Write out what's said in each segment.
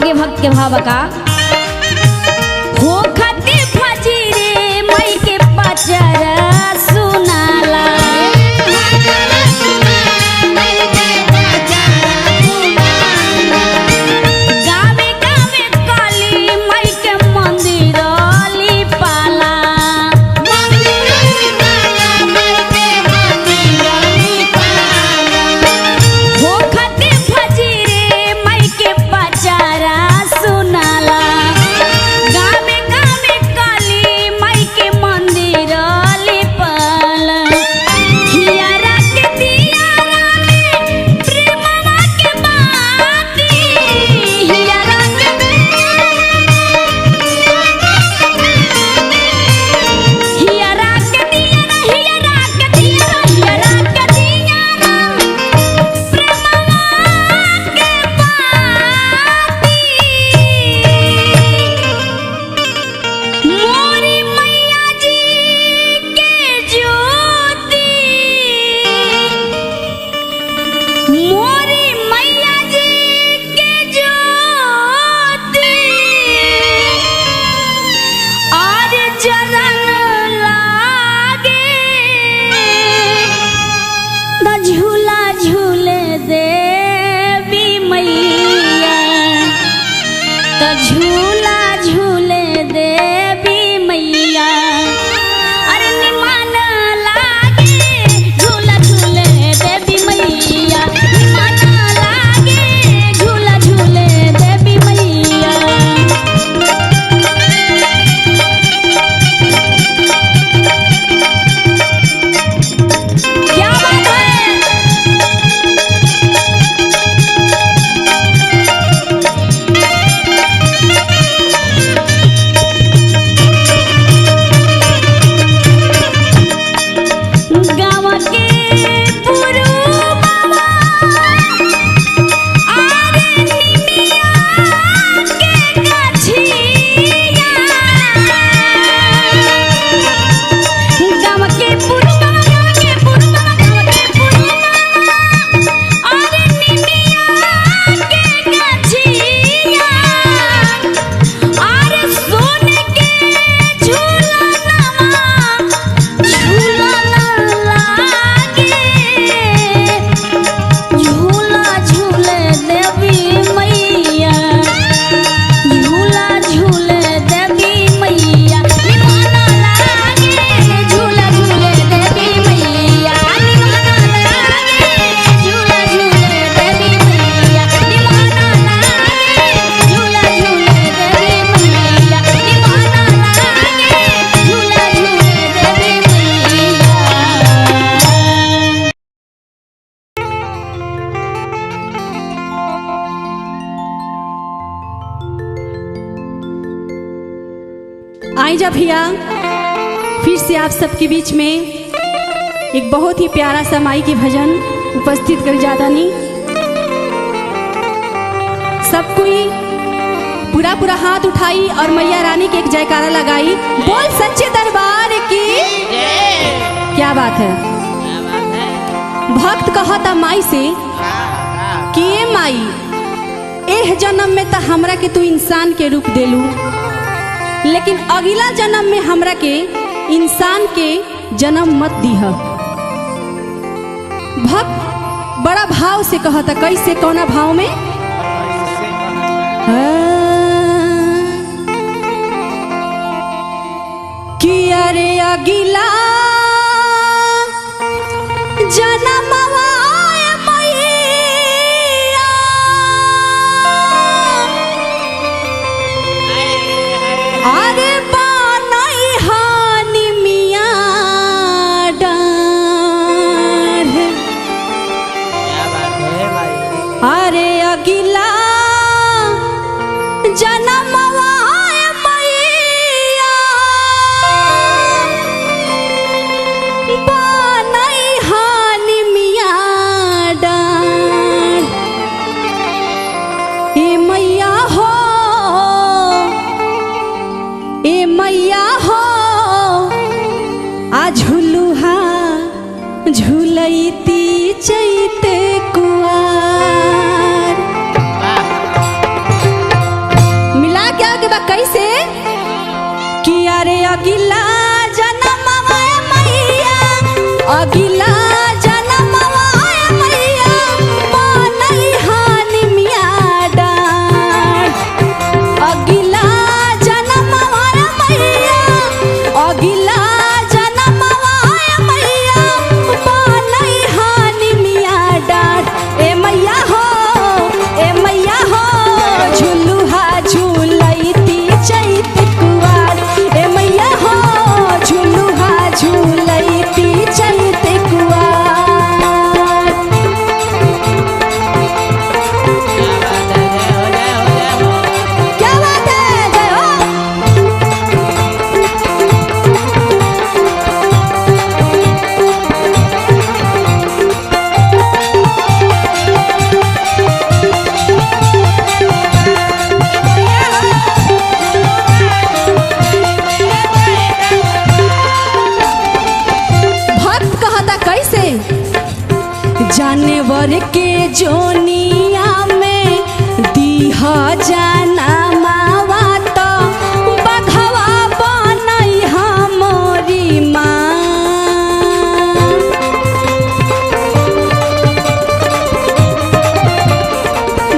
आगे भक्त के भाव का हो खती फजी रे मई के पचरा सुनाला गावे गावे काली मई के मंदिर लिपाला हो खती फजी रे मई के पचरा सुनाला गावे गावे काली मई के मंदिर लिपाला हियारा के दियारा में प्रेमवा के बाती हियारा के हियारा के दियारा हियारा के दियारा हियारा के दियारा प्रेमवा के बाती मोरी मैया जी के ज्योति मोरी मैया जी के ज्योति आज जलन लागे न झूला झूले देवी मैया त झूला झूले देवी मैया अरे निमान लागे झूला झूले देवी मैया निमान लागे झूला झूले देवी मैया क्या बात है गाँव के पुरुबवा आरे निमिया के गछिया गाँव के पुरुबवा आरे निमिया के गछिया आरे सोने के झूलनवा झूलन लागे झूला झूले देवी मैया झूला झूले देवी मैया निमान लागे झूला झूले देवी मैया निमान लागे झूला झूले देवी मैया निमान लागे झूला झूले देवी मैया निमान लागे झूला झूले देवी मैया आई जा भैया फिर से आप सबके बीच में एक बहुत ही प्यारा सा माई के भजन उपस्थित कर जाता नहीं सब कोई पूरा पूरा हाथ उठाई और मैया रानी के एक जयकारा लगाई बोल सच्चे दरबार की क्या बात है भक्त कहता माई से कि ए माई एह जन्म में तो हमरा के तू इंसान के रूप देलू लेकिन अगला जन्म में हमरा के इंसान के जन्म मत दीह। भक्त बड़ा भाव से कहता कैसे कौना भाव में कि अरे अगला जन्मवा अरे बानई हानि मिया डार अरे अगिला जन्मवा मैया अरे अगिला जनमवा मैया, अगिला जनमवा मैया, बनई हानि मिया डाँट। अगिला जनमवा मैया, अगिला जनमवा मैया, बनई हानि मिया डाँट। ए मैया हो, ए मैया हो, झुलुहा झूलैती चैत कुवार। ए मैया हो, झुलुहा झूलैती चैत कुवार। क्या बात है, जय हो। भक्त कहता कैसे, जानवर के जोनिया में दीह जाना मावा तो बघवा बनई हमरी माँ।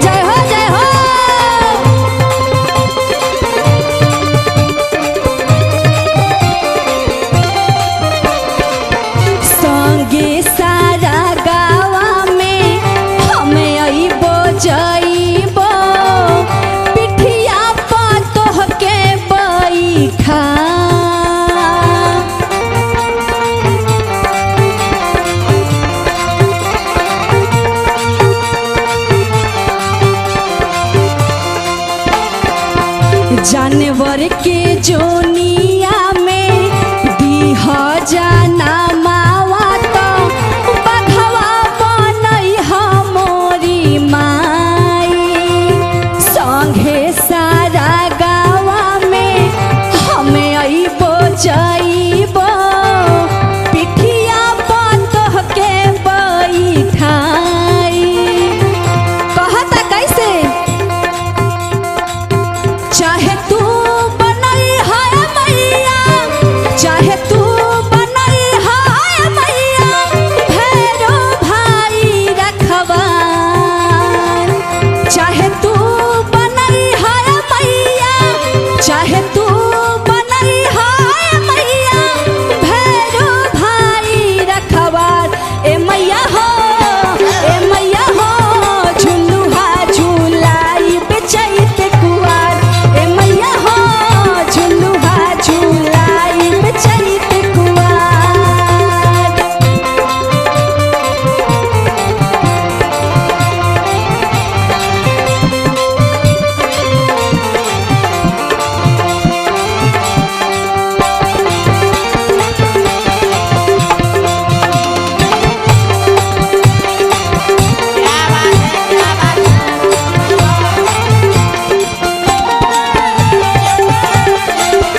जय हो, जय हो। संगे सारा गावा में हमें अइबो जइबो, पिठिया पर तोहके बैठा। जानवर के जोनिया में दीह जाना मावा तो बघवा बनई हमरी माई। संगे सारा गावा में हमें अइबो जइबो, पिठिया पर तोहके बैठाई। कहता कैसे, चाहे तू बनई है मैया, चाहे तू बनई है मैया, भैरो भाई रखवार। चाहे तू बनई है मैया, चाहे तू बनई है मैया, भैरो भाई रखवार। ए मैया हो, ए मैया हो, झुलुहा झूलाई बेचैत कुवार। ए मैया हो, झुलुहा झूलाई बेचैत कुवार।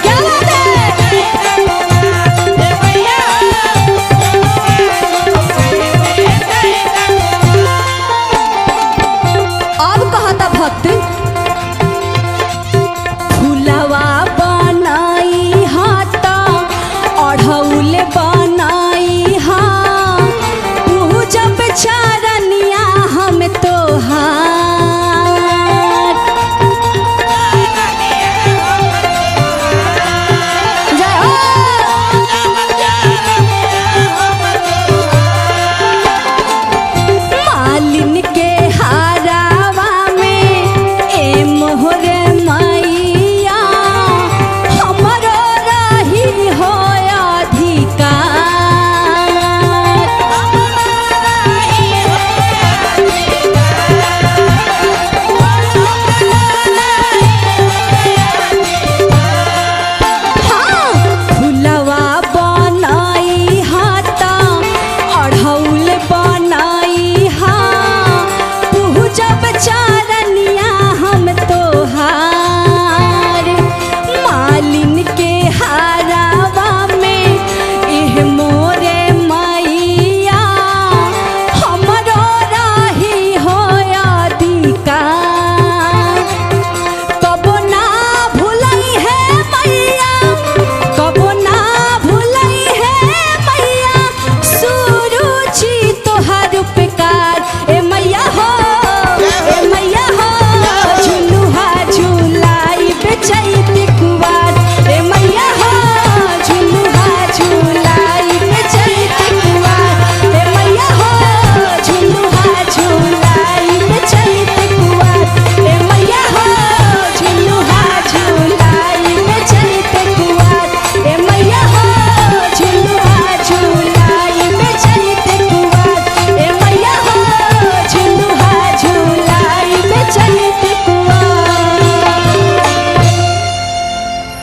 क्या बात है। अब कहता भक्त, फुलवा बनाई हाथ अढ़ौल बनाई हाँ, पूजब चरनिया हम तोहार। जय हो। मालिन के हारावा में ए मोहरे